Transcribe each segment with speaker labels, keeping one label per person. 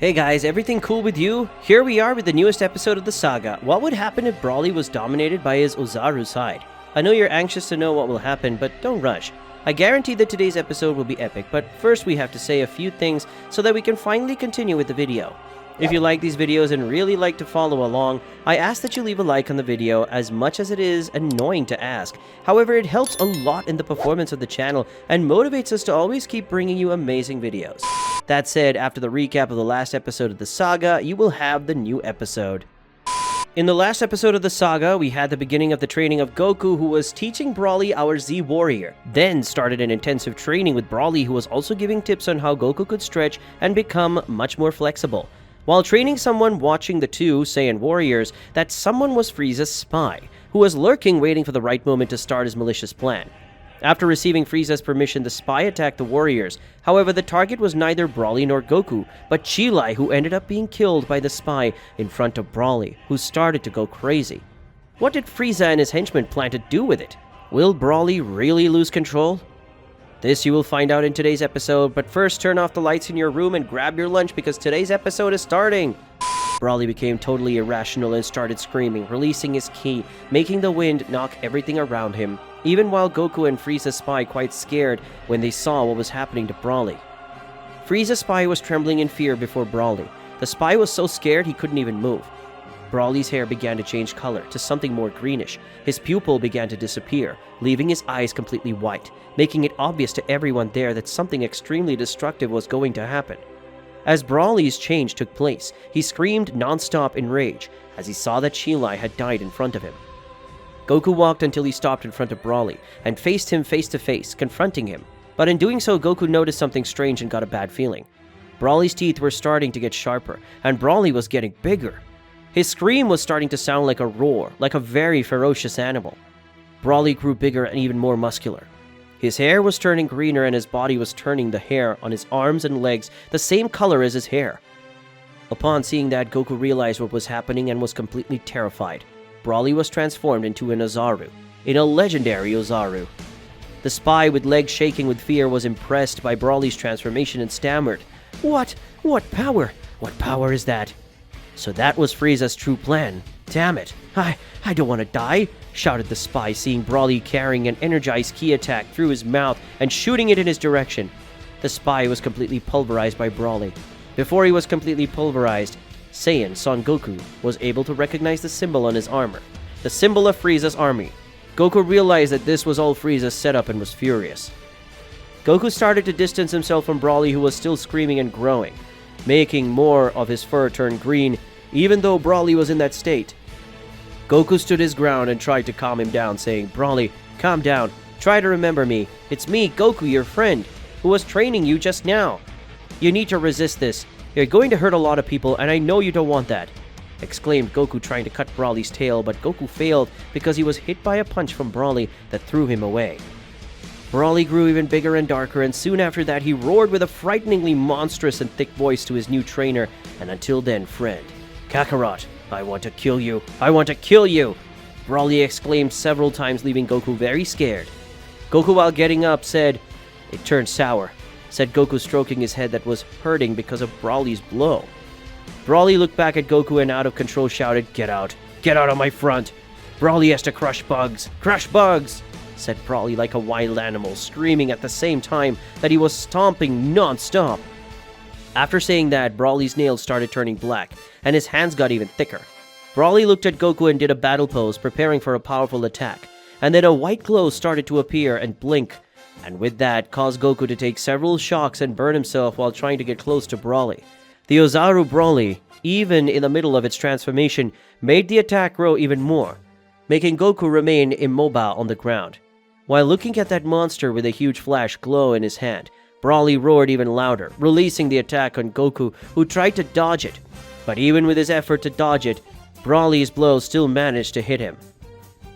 Speaker 1: Hey guys, everything cool with you? Here we are with the newest episode of the saga. What would happen if Brawly was dominated by his OOZARU side? I know you're anxious to know what will happen, but don't rush. I guarantee that today's episode will be epic, but first we have to say a few things so that we can finally continue with the video. If you like these videos and really like to follow along, I ask that you leave a like on the video, as much as it is annoying to ask. However, it helps a lot in the performance of the channel and motivates us to always keep bringing you amazing videos. That said, after the recap of the last episode of the saga, you will have the new episode. In the last episode of the saga, we had the beginning of the training of Goku, who was teaching Brawly our Z Warrior. Then started an intensive training with Brawly, who was also giving tips on how Goku could stretch and become much more flexible. While training someone watching the two Saiyan warriors, that someone was Frieza's spy, who was lurking waiting for the right moment to start his malicious plan. After receiving Frieza's permission, the spy attacked the warriors. However, the target was neither Brawly nor Goku, but Chilai, who ended up being killed by the spy in front of Brawly, who started to go crazy. What did Frieza and his henchmen plan to do with it? Will Brawly really lose control? This you will find out in today's episode, but first turn off the lights in your room and grab your lunch because today's episode is starting! Brawly became totally irrational and started screaming, releasing his ki, making the wind knock everything around him, even while Goku and Frieza's spy quite scared when they saw what was happening to Brawly. Frieza's spy was trembling in fear before Brawly. The spy was so scared he couldn't even move. Brawly's hair began to change color to something more greenish. His pupil began to disappear, leaving his eyes completely white, making it obvious to everyone there that something extremely destructive was going to happen. As Brawly's change took place, he screamed non-stop in rage as he saw that Chilai had died in front of him. Goku walked until he stopped in front of Brawly and faced him face to face, confronting him. But in doing so, Goku noticed something strange and got a bad feeling. Brawly's teeth were starting to get sharper, and Brawly was getting bigger. His scream was starting to sound like a roar, like a very ferocious animal. Brawly grew bigger and even more muscular. His hair was turning greener and his body was turning the hair on his arms and legs the same color as his hair. Upon seeing that, Goku realized what was happening and was completely terrified. Brawly was transformed into an OOZARU, in a legendary OOZARU. The spy, with legs shaking with fear, was impressed by Brawly's transformation and stammered, What? What power? What power is that? So that was Frieza's true plan. Damn it. I don't want to die, shouted the spy, seeing Brawly carrying an energized ki attack through his mouth and shooting it in his direction. The spy was completely pulverized by Brawly. Before he was completely pulverized, Saiyan Son Goku was able to recognize the symbol on his armor, the symbol of Frieza's army. Goku realized that this was all Frieza's setup and was furious. Goku started to distance himself from Brawly, who was still screaming and growing, making more of his fur turn green, even though Brawly was in that state. Goku stood his ground and tried to calm him down, saying, Brawly, calm down, try to remember me. It's me, Goku, your friend, who was training you just now. You need to resist this. You're going to hurt a lot of people, and I know you don't want that, exclaimed Goku, trying to cut Brawly's tail, but Goku failed because he was hit by a punch from Brawly that threw him away. Brawly grew even bigger and darker, and soon after that he roared with a frighteningly monstrous and thick voice to his new trainer and until then friend. Kakarot, I want to kill you! I want to kill you! Brawly exclaimed several times, leaving Goku very scared. Goku, while getting up, said, It turned sour, said Goku, stroking his head that was hurting because of Brawly's blow. Brawly looked back at Goku and out of control shouted, Get out! Get out of my front! Brawly has to crush bugs! Crush bugs! Said Brawly like a wild animal, screaming at the same time that he was stomping non-stop. After saying that, Brawly's nails started turning black, and his hands got even thicker. Brawly looked at Goku and did a battle pose, preparing for a powerful attack, and then a white glow started to appear and blink, and with that caused Goku to take several shocks and burn himself while trying to get close to Brawly. The OOZARU Brawly, even in the middle of its transformation, made the attack grow even more, making Goku remain immobile on the ground. While looking at that monster with a huge flash glow in his hand, Brawly roared even louder, releasing the attack on Goku, who tried to dodge it. But even with his effort to dodge it, Brawly's blow still managed to hit him.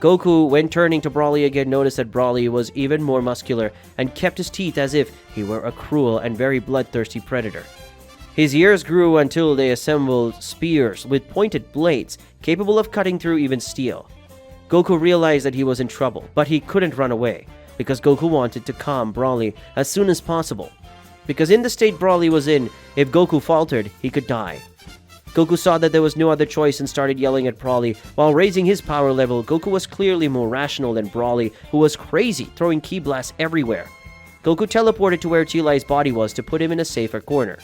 Speaker 1: Goku, when turning to Brawly again, noticed that Brawly was even more muscular and kept his teeth as if he were a cruel and very bloodthirsty predator. His ears grew until they assembled spears with pointed blades, capable of cutting through even steel. Goku realized that he was in trouble, but he couldn't run away, because Goku wanted to calm Brawly as soon as possible. because in the state Broly was in, if Goku faltered, he could die. Goku saw that there was no other choice and started yelling at Broly. While raising his power level, Goku was clearly more rational than Broly, who was crazy, throwing ki blasts everywhere. Goku teleported to where Chi-Lai's body was to put him in a safer corner,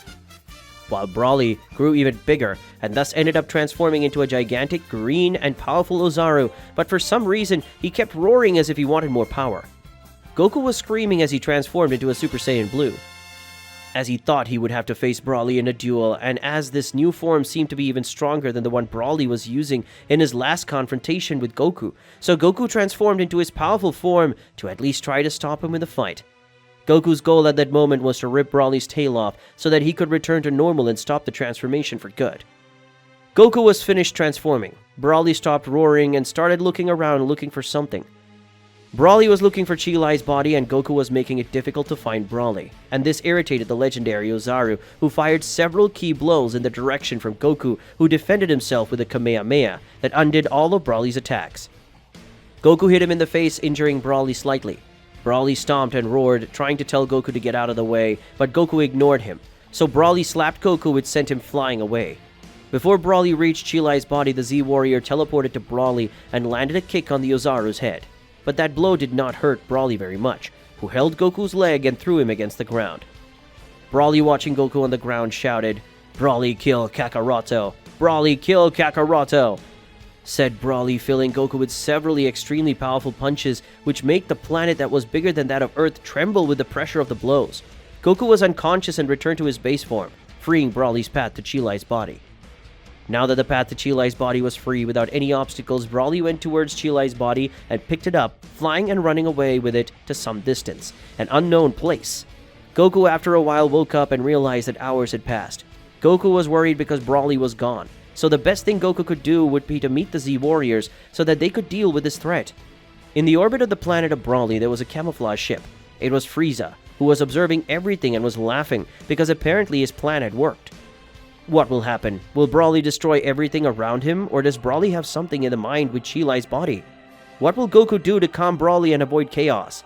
Speaker 1: while Broly grew even bigger and thus ended up transforming into a gigantic, green, and powerful OOZARU, but for some reason, he kept roaring as if he wanted more power. Goku was screaming as he transformed into a Super Saiyan Blue, as he thought he would have to face Broly in a duel, and as this new form seemed to be even stronger than the one Broly was using in his last confrontation with Goku, so Goku transformed into his powerful form to at least try to stop him in the fight. Goku's goal at that moment was to rip Broly's tail off so that he could return to normal and stop the transformation for good. Goku was finished transforming. Broly stopped roaring and started looking around looking for something. Broly was looking for Chi-Lai's body and Goku was making it difficult to find Broly, and this irritated the legendary OOZARU, who fired several key blows in the direction from Goku, who defended himself with a Kamehameha that undid all of Broly's attacks. Goku hit him in the face, injuring Broly slightly. Broly stomped and roared, trying to tell Goku to get out of the way, but Goku ignored him, so Broly slapped Goku, which sent him flying away. Before Broly reached Chi-Lai's body, the Z-Warrior teleported to Broly and landed a kick on the OOZARU's head. But that blow did not hurt Broly very much, who held Goku's leg and threw him against the ground. Broly, watching Goku on the ground, shouted, "Broly kill Kakaroto! Broly kill Kakaroto!" said Broly, filling Goku with several extremely powerful punches, which made the planet that was bigger than that of Earth tremble with the pressure of the blows. Goku was unconscious and returned to his base form, freeing Broly's path to Chi-Lai's body. Now that the path to Chi-Lai's body was free without any obstacles, Broly went towards Chi-Lai's body and picked it up, flying and running away with it to some distance, an unknown place. Goku after a while woke up and realized that hours had passed. Goku was worried because Broly was gone, so the best thing Goku could do would be to meet the Z-Warriors so that they could deal with this threat. In the orbit of the planet of Broly, there was a camouflage ship. It was Frieza, who was observing everything and was laughing because apparently his plan had worked. What will happen? Will Broly destroy everything around him, or does Broly have something in the mind with Chi-Lai's body? What will Goku do to calm Broly and avoid chaos?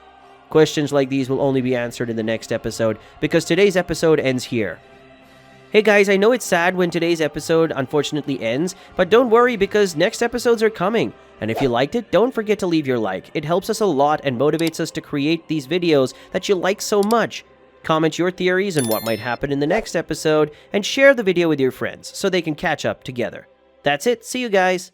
Speaker 1: Questions like these will only be answered in the next episode, because today's episode ends here. Hey guys, I know it's sad when today's episode unfortunately ends, but don't worry because next episodes are coming. And if you liked it, don't forget to leave your like. It helps us a lot and motivates us to create these videos that you like so much. Comment your theories on what might happen in the next episode, and share the video with your friends so they can catch up together. That's it, see you guys!